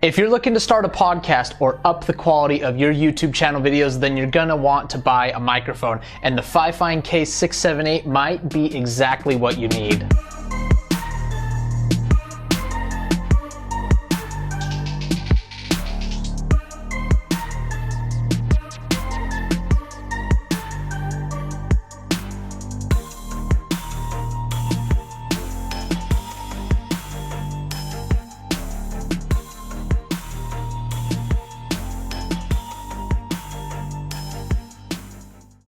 If you're looking to start a podcast or up the quality of your YouTube channel videos, then you're gonna want to buy a microphone, and the Fifine K678 might be exactly what you need.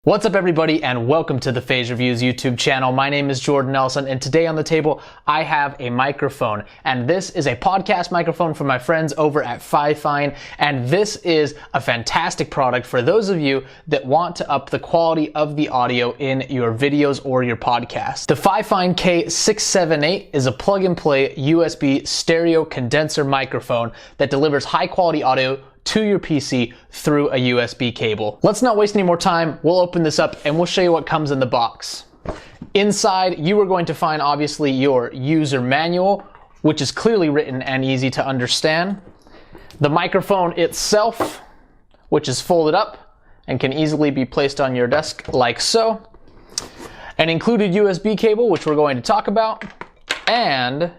What's up everybody, and welcome to the Phase Reviews YouTube channel. My name is Jordan Nelson, and today on the table I have a microphone, and this is a podcast microphone from my friends over at Fifine, and this is a fantastic product for those of you that want to up the quality of the audio in your videos or your podcast. The Fifine K678 is a plug-and-play USB stereo condenser microphone that delivers high-quality audio to your PC through a USB cable. Let's not waste any more time. We'll open this up and we'll show you what comes in the box. Inside, you are going to find obviously your user manual, which is clearly written and easy to understand. The microphone itself, which is folded up and can easily be placed on your desk like so. An included USB cable, which we're going to talk about, and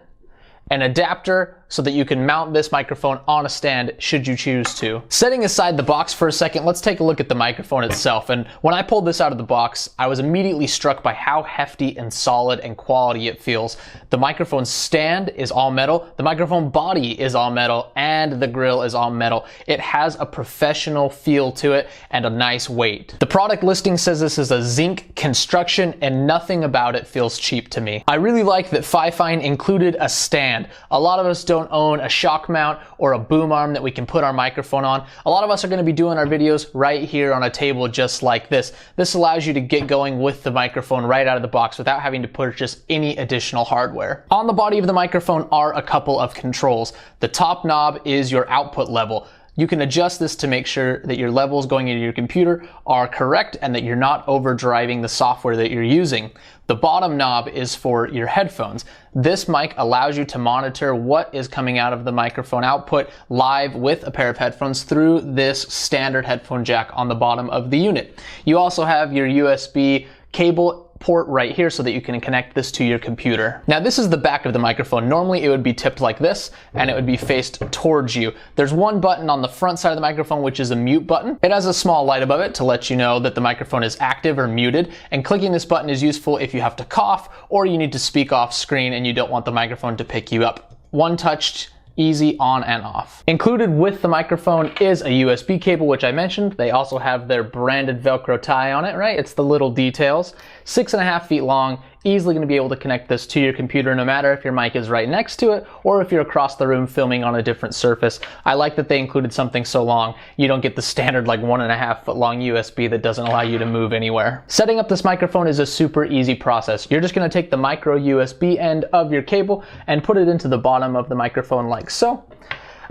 an adapter so that you can mount this microphone on a stand should you choose to. Setting aside the box for a second, let's take a look at the microphone itself. And when I pulled this out of the box, I was immediately struck by how hefty and solid and quality it feels. The microphone stand is all metal, the microphone body is all metal, and the grille is all metal. It has a professional feel to it and a nice weight. The product listing says this is a zinc construction, and nothing about it feels cheap to me. I really like that Fifine included a stand. A lot of us don't own a shock mount or a boom arm that we can put our microphone on. A lot of us are going to be doing our videos right here on a table just like this. This allows you to get going with the microphone right out of the box without having to purchase any additional hardware. On the body of the microphone are a couple of controls. The top knob is your output level. You can adjust this to make sure that your levels going into your computer are correct and that you're not overdriving the software that you're using. The bottom knob is for your headphones. This mic allows you to monitor what is coming out of the microphone output live with a pair of headphones through this standard headphone jack on the bottom of the unit. You also have your USB cable port right here so that you can connect this to your computer. Now this is the back of the microphone. Normally it would be tipped like this and it would be faced towards you. There's one button on the front side of the microphone which is a mute button. It has a small light above it to let you know that the microphone is active or muted, and clicking this button is useful if you have to cough or you need to speak off screen and you don't want the microphone to pick you up. One touched, easy on and off. Included with the microphone is a USB cable, which I mentioned. They also have their branded Velcro tie on it, right? It's the little details. 6.5 feet long, easily going to be able to connect this to your computer no matter if your mic is right next to it or if you're across the room filming on a different surface. I like that they included something so long. You don't get the standard like 1.5 foot long USB that doesn't allow you to move anywhere. Setting up this microphone is a super easy process. You're just going to take the micro USB end of your cable and put it into the bottom of the microphone like so.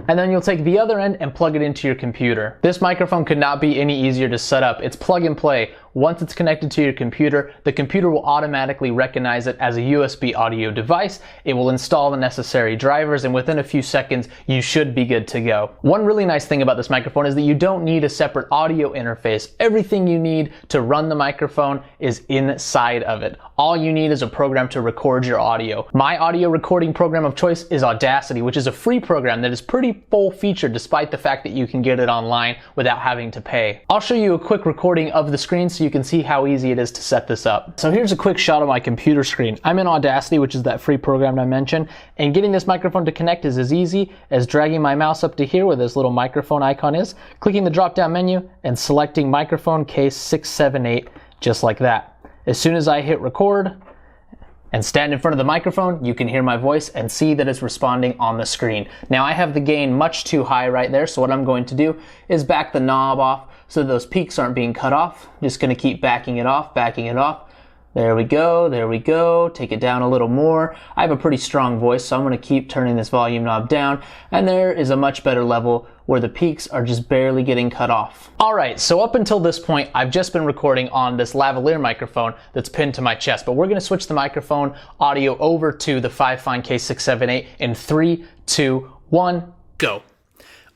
And then you'll take the other end and plug it into your computer. This microphone could not be any easier to set up. It's plug and play. Once it's connected to your computer, the computer will automatically recognize it as a USB audio device. It will install the necessary drivers, and within a few seconds, you should be good to go. One really nice thing about this microphone is that you don't need a separate audio interface. Everything you need to run the microphone is inside of it. All you need is a program to record your audio. My audio recording program of choice is Audacity, which is a free program that is pretty full-featured despite the fact that you can get it online without having to pay. I'll show you a quick recording of the screen so you can see how easy it is to set this up. So here's a quick shot of my computer screen. I'm in Audacity, which is that free program I mentioned, and getting this microphone to connect is as easy as dragging my mouse up to here where this little microphone icon is, clicking the drop-down menu, and selecting microphone K678 just like that. As soon as I hit record and stand in front of the microphone, you can hear my voice and see that it's responding on the screen. Now I have the gain much too high right there, so what I'm going to do is back the knob off so those peaks aren't being cut off. Just gonna keep backing it off, backing it off. There we go, there we go. Take it down a little more. I have a pretty strong voice, so I'm going to keep turning this volume knob down, and there is a much better level where the peaks are just barely getting cut off. Alright, so up until this point, I've just been recording on this lavalier microphone that's pinned to my chest, but we're going to switch the microphone audio over to the Fifine K678 in 3, 2, 1, go.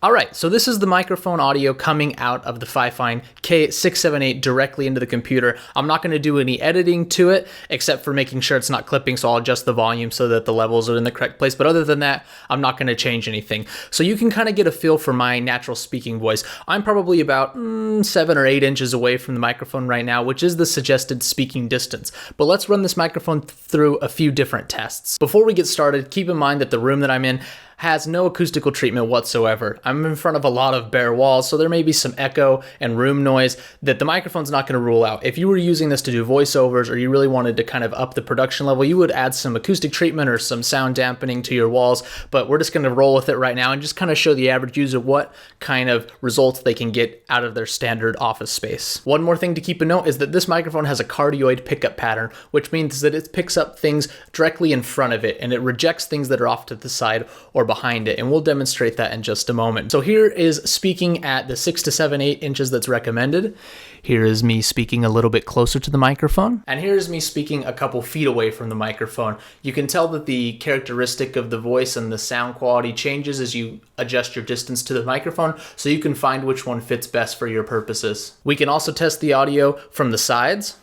All right, so this is the microphone audio coming out of the Fifine K678 directly into the computer. I'm not gonna do any editing to it, except for making sure it's not clipping, so I'll adjust the volume so that the levels are in the correct place. But other than that, I'm not gonna change anything. So you can kind of get a feel for my natural speaking voice. I'm probably about 7 or 8 inches away from the microphone right now, which is the suggested speaking distance. But let's run this microphone through a few different tests. Before we get started, keep in mind that the room that I'm in has no acoustical treatment whatsoever. I'm in front of a lot of bare walls, so there may be some echo and room noise that the microphone's not going to rule out. If you were using this to do voiceovers or you really wanted to kind of up the production level, you would add some acoustic treatment or some sound dampening to your walls, but we're just going to roll with it right now and just kind of show the average user what kind of results they can get out of their standard office space. One more thing to keep a note is that this microphone has a cardioid pickup pattern, which means that it picks up things directly in front of it and it rejects things that are off to the side or behind it, and we'll demonstrate that in just a moment. So here is speaking at the 6 to 7, 8 inches that's recommended. Here is me speaking a little bit closer to the microphone, and here's me speaking a couple feet away from the microphone. You can tell that the characteristic of the voice and the sound quality changes as you adjust your distance to the microphone, so you can find which one fits best for your purposes. We can also test the audio from the sides.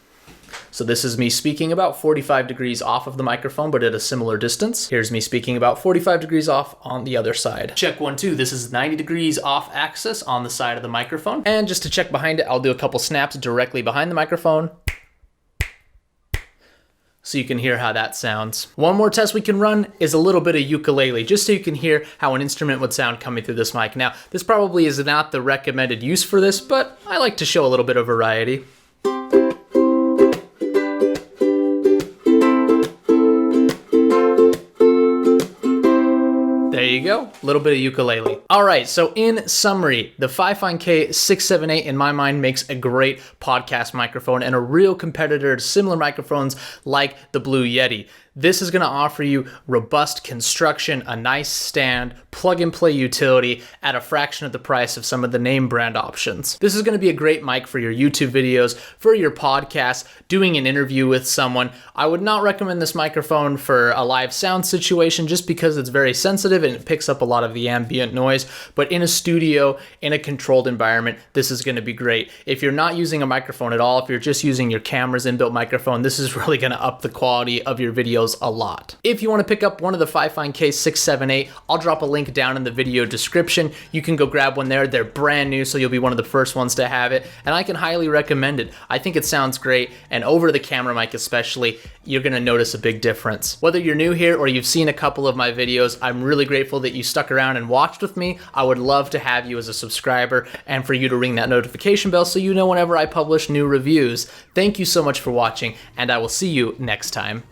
So this is me speaking about 45 degrees off of the microphone, but at a similar distance. Here's me speaking about 45 degrees off on the other side. Check 1, 2. This is 90 degrees off axis on the side of the microphone. And just to check behind it, I'll do a couple snaps directly behind the microphone, so you can hear how that sounds. One more test we can run is a little bit of ukulele, just so you can hear how an instrument would sound coming through this mic. Now, this probably is not the recommended use for this, but I like to show a little bit of variety. There you go, a little bit of ukulele. All right, so in summary, the Fifine K678 in my mind makes a great podcast microphone and a real competitor to similar microphones like the Blue Yeti. This is gonna offer you robust construction, a nice stand, plug and play utility at a fraction of the price of some of the name brand options. This is gonna be a great mic for your YouTube videos, for your podcast, doing an interview with someone. I would not recommend this microphone for a live sound situation just because it's very sensitive and it picks up a lot of the ambient noise, but in a studio, in a controlled environment, this is gonna be great. If you're not using a microphone at all, if you're just using your camera's inbuilt microphone, this is really gonna up the quality of your videos a lot. If you want to pick up one of the Fifine K678, I'll drop a link down in the video description. You can go grab one there. They're brand new, so you'll be one of the first ones to have it, and I can highly recommend it. I think it sounds great, and over the camera mic especially, you're gonna notice a big difference. Whether you're new here or you've seen a couple of my videos, I'm really grateful that you stuck around and watched with me. I would love to have you as a subscriber and for you to ring that notification bell so you know whenever I publish new reviews. Thank you so much for watching, and I will see you next time.